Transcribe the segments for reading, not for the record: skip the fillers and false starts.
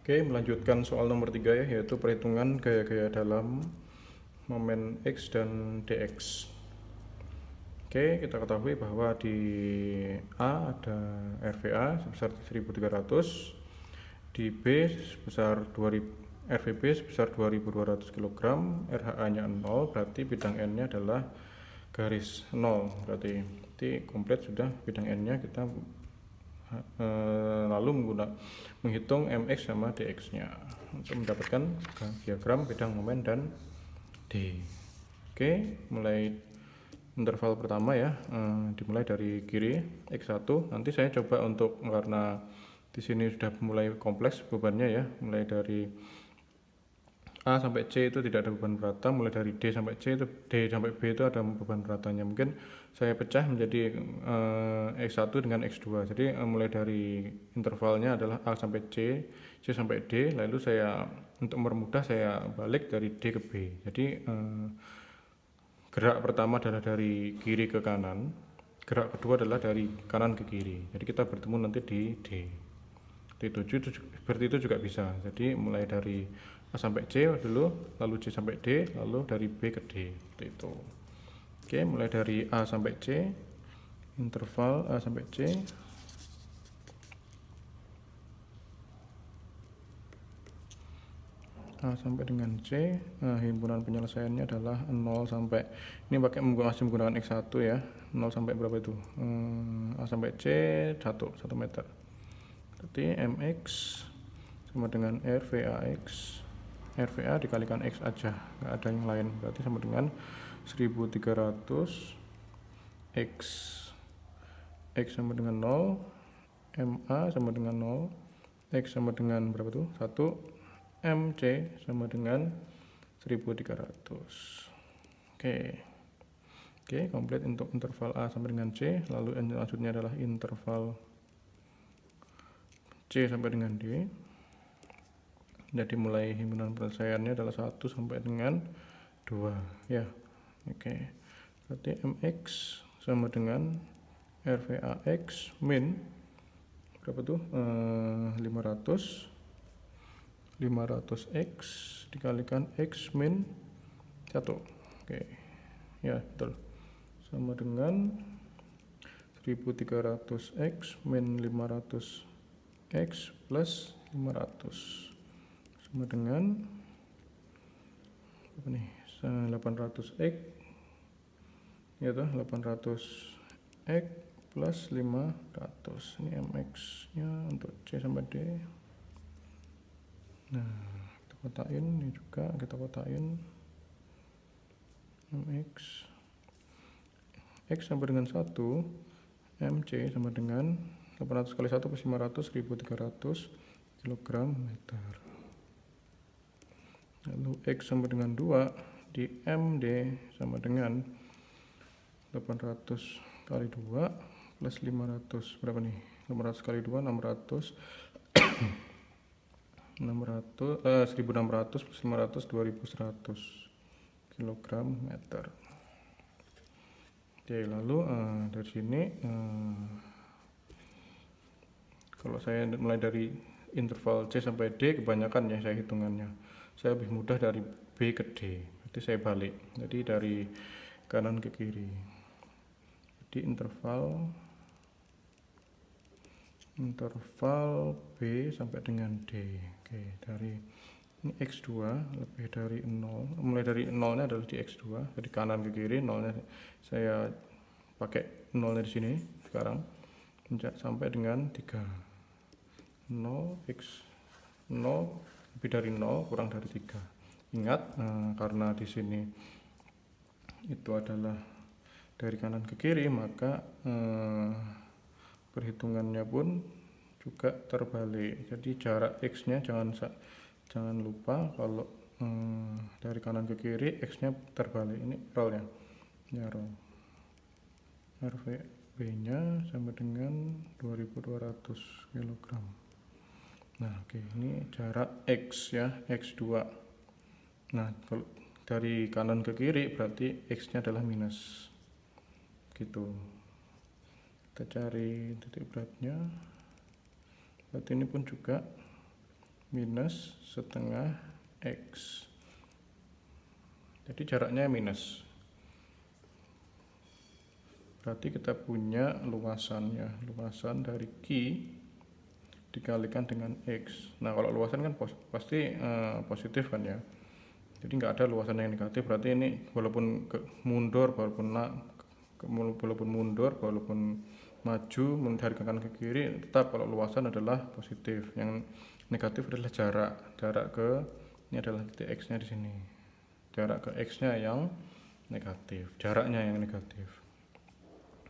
Oke, melanjutkan soal nomor 3 ya, yaitu perhitungan gaya-gaya dalam momen X dan dx. Oke, kita ketahui bahwa di A ada RVA sebesar 1300, di B sebesar 2000, RVB sebesar 2200 kg, RHA-nya 0, berarti bidang N-nya adalah garis 0. Berarti komplit sudah bidang N-nya. Kita lalu menghitung mx sama dx-nya untuk mendapatkan diagram bidang momen dan D. Oke, mulai interval pertama ya, dimulai dari kiri x1. Nanti saya coba untuk, karena di sini sudah mulai kompleks bebannya ya, mulai dari A sampai C itu tidak ada beban rata, mulai dari D sampai C itu, D sampai B itu ada beban ratanya. Mungkin saya pecah menjadi X1 dengan X2. Jadi mulai dari intervalnya adalah A sampai C, C sampai D, lalu saya untuk mempermudah saya balik dari D ke B. Jadi gerak pertama adalah dari kiri ke kanan, gerak kedua adalah dari kanan ke kiri. Jadi kita bertemu nanti di D. Seperti itu juga bisa. Jadi mulai dari A sampai C dulu, lalu C sampai D, lalu dari B ke D, seperti itu. Oke, mulai dari A sampai C, interval A sampai C. A sampai dengan C, himpunan penyelesaiannya adalah 0 sampai, ini masih menggunakan X1 ya, 0 sampai berapa itu? A sampai C 1 meter. Berarti MX sama dengan RVAX. RVA dikalikan X aja, nggak ada yang lain, berarti sama dengan 1300 X. X sama dengan 0, MA sama dengan 0, X sama dengan berapa tuh? 1, MC sama dengan 1300. Oke, komplit untuk interval A sampai dengan C. Lalu selanjutnya adalah interval C sampai dengan D. Jadi mulai himpunan penyelesaiannya adalah 1 sampai dengan 2 ya. Oke, berarti MX sama dengan RVAX min berapa tuh? 500X dikalikan X min 1. Oke, ya betul, sama dengan 1300X min 500X plus 500 sama dengan apa nih, 800X ya tuh, 800X plus 500. Ini MX nya untuk C sampai D. Nah, kita kotain, ini juga kita kotain MX X sama dengan 1, MC sama dengan 800 kali 1 plus 500, 1300 kg meter. Lalu X sama dengan 2 di MD sama dengan 800 kali 2 plus 500, berapa nih? 800 kali 2 600 1600 plus 500 2100 kg meter. Oke, lalu dari sini kalau saya mulai dari interval C sampai D, kebanyakan ya saya hitungannya, saya lebih mudah dari B ke D, jadi saya balik, jadi dari kanan ke kiri. Jadi interval B sampai dengan D. Oke, dari ini X2 lebih dari 0, mulai dari 0 nya adalah di X2, jadi kanan ke kiri, 0 nya saya pakai 0 nya di sini sekarang sampai dengan 3. 0 X 0 lebih dari 0 kurang dari 3. Ingat, karena di sini itu adalah dari kanan ke kiri, maka perhitungannya pun juga terbalik. Jadi jarak X nya jangan lupa kalau dari kanan ke kiri X nya terbalik. Ini roll ya, roll. RVB nya sama dengan 2200 kg. Nah, oke, ini jarak X ya, X2. Nah, kalau dari kanan ke kiri berarti X nya adalah minus gitu. Kita cari titik beratnya, berarti ini pun juga minus setengah X. Jadi jaraknya minus. Berarti kita punya luasannya, luasan dari Q dikalikan dengan X. Nah kalau luasan kan pasti positif kan ya. Jadi nggak ada luasan yang negatif. Berarti ini walaupun mundur, walaupun maju dari kanan ke kiri, tetap kalau luasan adalah positif. Yang negatif adalah jarak ke, ini adalah titik X nya di sini, jarak ke X nya yang negatif, jaraknya yang negatif.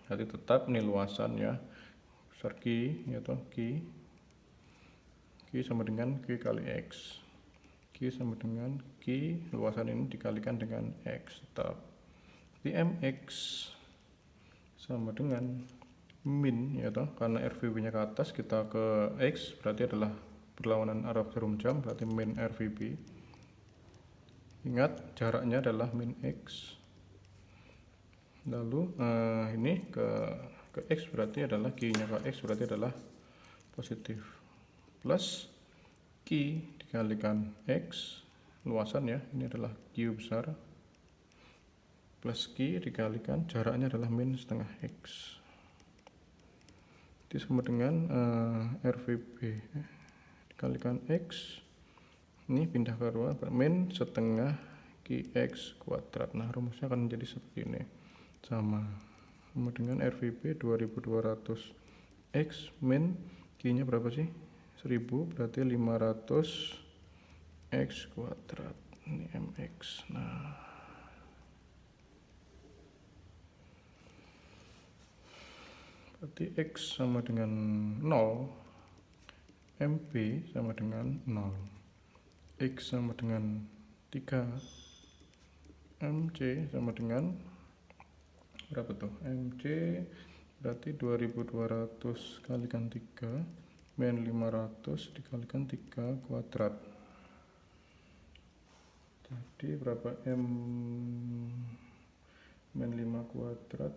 Jadi tetap ini luasan ya, besar Q yaitu Q sama dengan Q kali X. Q sama dengan Q, luasan ini dikalikan dengan X tetap. Jadi MX sama dengan min ya toh, karena RVB nya ke atas kita ke X berarti adalah berlawanan arah jarum jam, berarti min RVB. Ingat jaraknya adalah min X. Lalu ini ke X berarti adalah Q nya ke X berarti adalah positif, plus Q dikalikan X luasan ya, ini adalah Q besar, plus Q dikalikan jaraknya adalah min setengah X. Itu sama dengan RVB dikalikan X, ini pindah ke luar, min setengah QX kuadrat. Nah rumusnya akan menjadi seperti ini, sama dengan RVB 2200 X min Q nya berapa sih, 1000, berarti 500 X kuadrat, ini MX. Nah berarti X sama dengan 0, MP sama dengan 0, X sama dengan 3, MC sama dengan berapa tuh, MC berarti 2200 kalikan 3 min 500 dikalikan 3 kuadrat. Jadi berapa, M min 5 kuadrat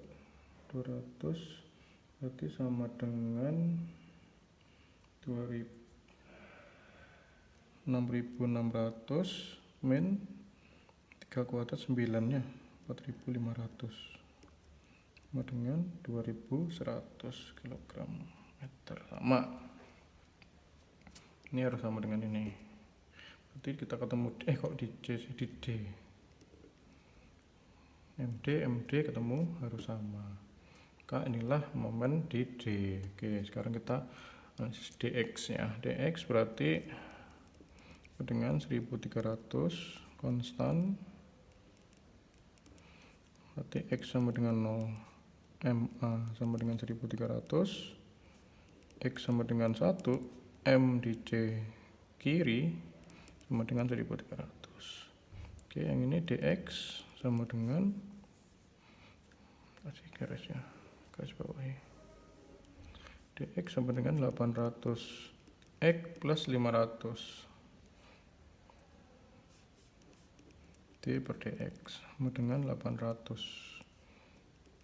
200 berarti sama dengan 6600 min 3 kuadrat 9 nya 4500 sama dengan 2100 kg meter. Sama, ini harus sama dengan ini. Berarti kita ketemu kok di C sih, di D, MD ketemu harus sama. Maka inilah momen di D. Oke, sekarang kita analisis DX ya. DX berarti dengan 1300 konstan, berarti X sama dengan 0, MA sama dengan 1300, X sama dengan 1, M di C kiri sama dengan 1300. Oke, yang ini DX sama dengan, kasih garisnya, garis bawahi, DX sama dengan 800 X plus 500 D per DX sama dengan 800,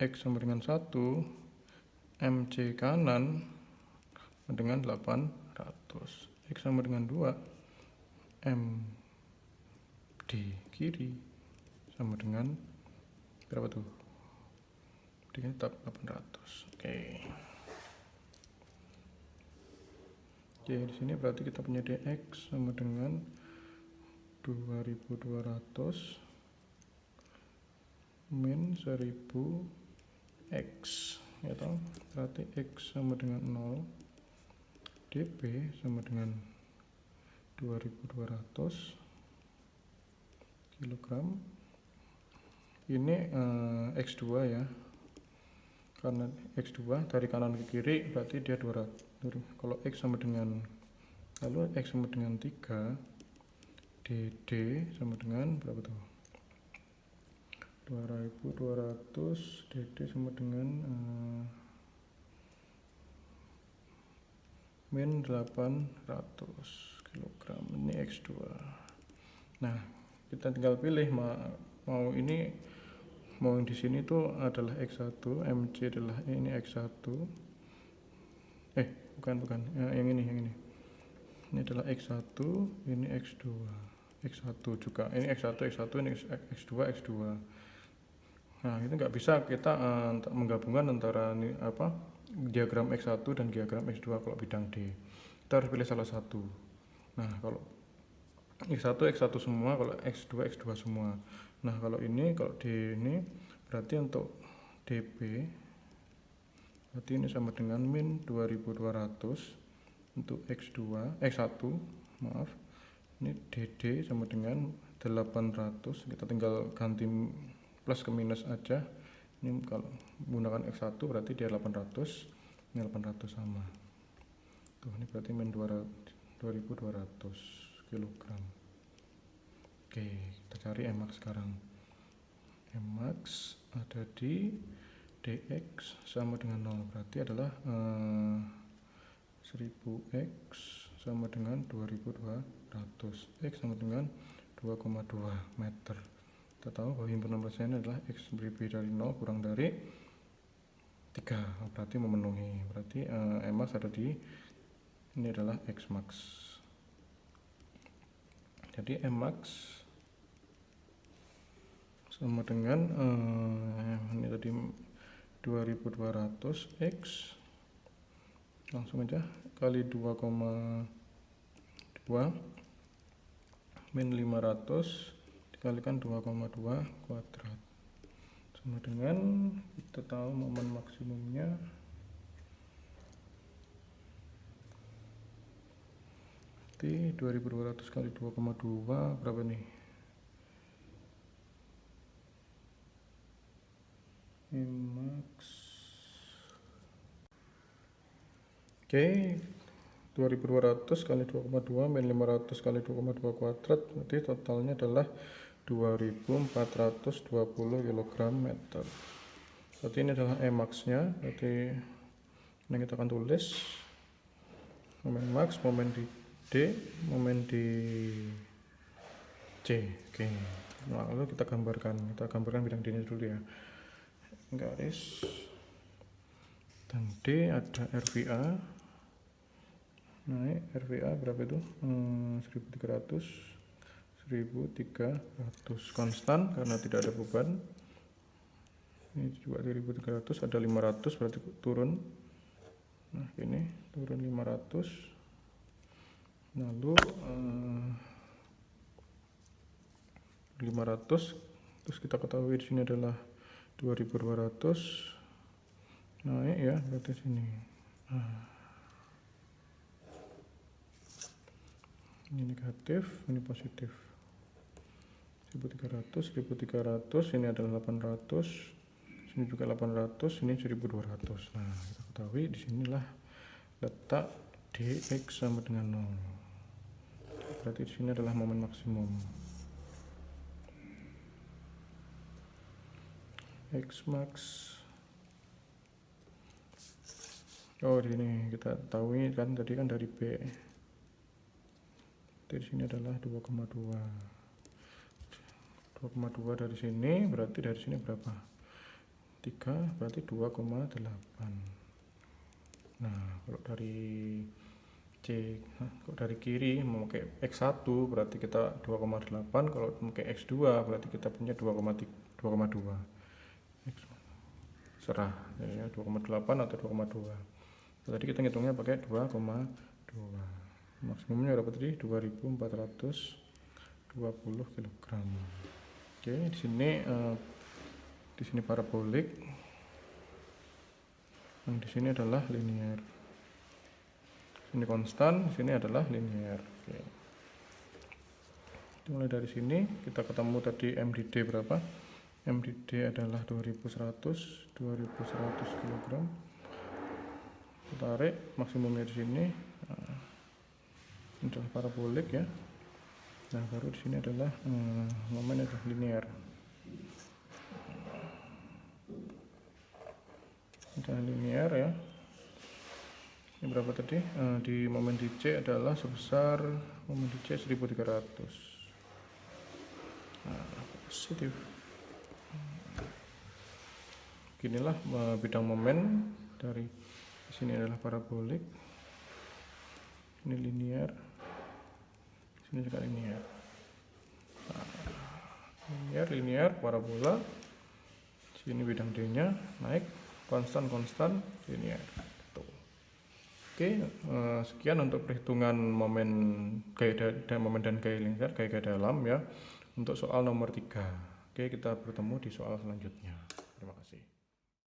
X sama dengan 1, MC kanan sama dengan 800, X sama dengan 2, M di kiri sama dengan berapa tuh, D tetap 800. Oke, di sini berarti kita punya DX sama dengan 2200 min 1000 X ya toh, berarti X sama dengan 0, DP sama dengan 2200 kilogram. Ini X2 ya, karena X2 dari kanan ke kiri berarti dia 200. Kalau X sama dengan, lalu X sama dengan 3, DD sama dengan berapa tuh, 2200, DD sama dengan min 800 kg. Ini X2. Nah kita tinggal pilih mau ini, mau yang di sini tuh adalah X1, MC adalah ini X1, bukan yang ini Ini adalah X1, ini X2. X1 juga, ini X1, X1, ini X2, X2. Nah, itu nggak bisa kita menggabungkan antara diagram X1 dan diagram X2 kalau bidang D. Kita harus pilih salah satu. Nah, kalau X1 X1 semua, kalau X2 X2 semua. Nah, kalau D ini berarti untuk DP berarti ini sama dengan min 2200 untuk X1, maaf. Ini DD sama dengan 800. Kita tinggal ganti plus ke minus aja. Ini kalau menggunakan X1 berarti dia 800, ini 800 sama. Tuh, ini berarti min 2200 kg. Oke, kita cari Mmax sekarang. Mmax ada di dx sama dengan 0, berarti adalah 1000x sama dengan 2200, x sama dengan 2,2 meter. Kita tahu bahwa himpunan persennya adalah x lebih dari 0 kurang dari 3, berarti memenuhi. Berarti Mmax ada di ini adalah X max. Jadi Mmax sama dengan ini tadi 2200 x langsung aja kali 2,2 min 500 dikalikan 2,2 kuadrat sama dengan, kita tahu momen maksimumnya berarti 2200 kali 2,2 berapa nih? Mmax. Oke, 2200 kali 2,2 min 500 kali 2,2 kuadrat, berarti totalnya adalah 2420 kg meter. Berarti ini adalah Mmax nya. Berarti ini kita akan tulis momen max, momen di D, momen di C. Oke, nah, lalu kita gambarkan bidang D nya dulu ya. Garis dan D ada RVA. Naik RVA berapa itu? 1300 konstan karena tidak ada beban. Ini juga 1300, ada 500 berarti turun. Nah, ini turun 500. Lalu 500, terus kita ketahui di sini adalah 2200 naik ya, berarti sini. Ini negatif, ini positif. 1300, ini adalah 800, sini juga 800, ini 1200. Nah, kita ketahui di sinilah letak dx sama dengan 0. Berarti di sini adalah momen maksimum. X max. Oh, ini kita tahu ini kan tadi kan dari B. Di sini adalah 2,2. 2,2 dari sini, berarti dari sini berapa? 3, berarti 2,8. Nah, kalau dari C, kalau dari kiri memakai X1 berarti kita 2,8, kalau memakai X2 berarti kita punya 2,2. Serah ya, 2,8 atau 2,2. Tadi kita ngitungnya pakai 2,2. Maksimumnya berapa tadi? 2420 kg. Oke, di sini parabolik. Yang di sini adalah linear. Ini konstan, di sini adalah linear. Oke. Mulai dari sini kita ketemu tadi M di D berapa? M di D adalah 2100 kg. Kita tarik maksimumnya di sini. Nah, ini adalah parabolik ya. Nah, baru di sini adalah momen adalah linear. Adalah linear ya. Ini berapa tadi? Di momen di C adalah sebesar momen di C 1300. Nah, positif. Inilah bidang momen dari sini adalah parabolik, ini linear. Ini juga linear. Linear, parabola. Sini bidang D-nya naik, konstan linear. Gitu. Oke, sekian untuk perhitungan momen dan gaya lingkar, gaya dalam ya, untuk soal nomor 3. Oke, kita bertemu di soal selanjutnya. Terima kasih.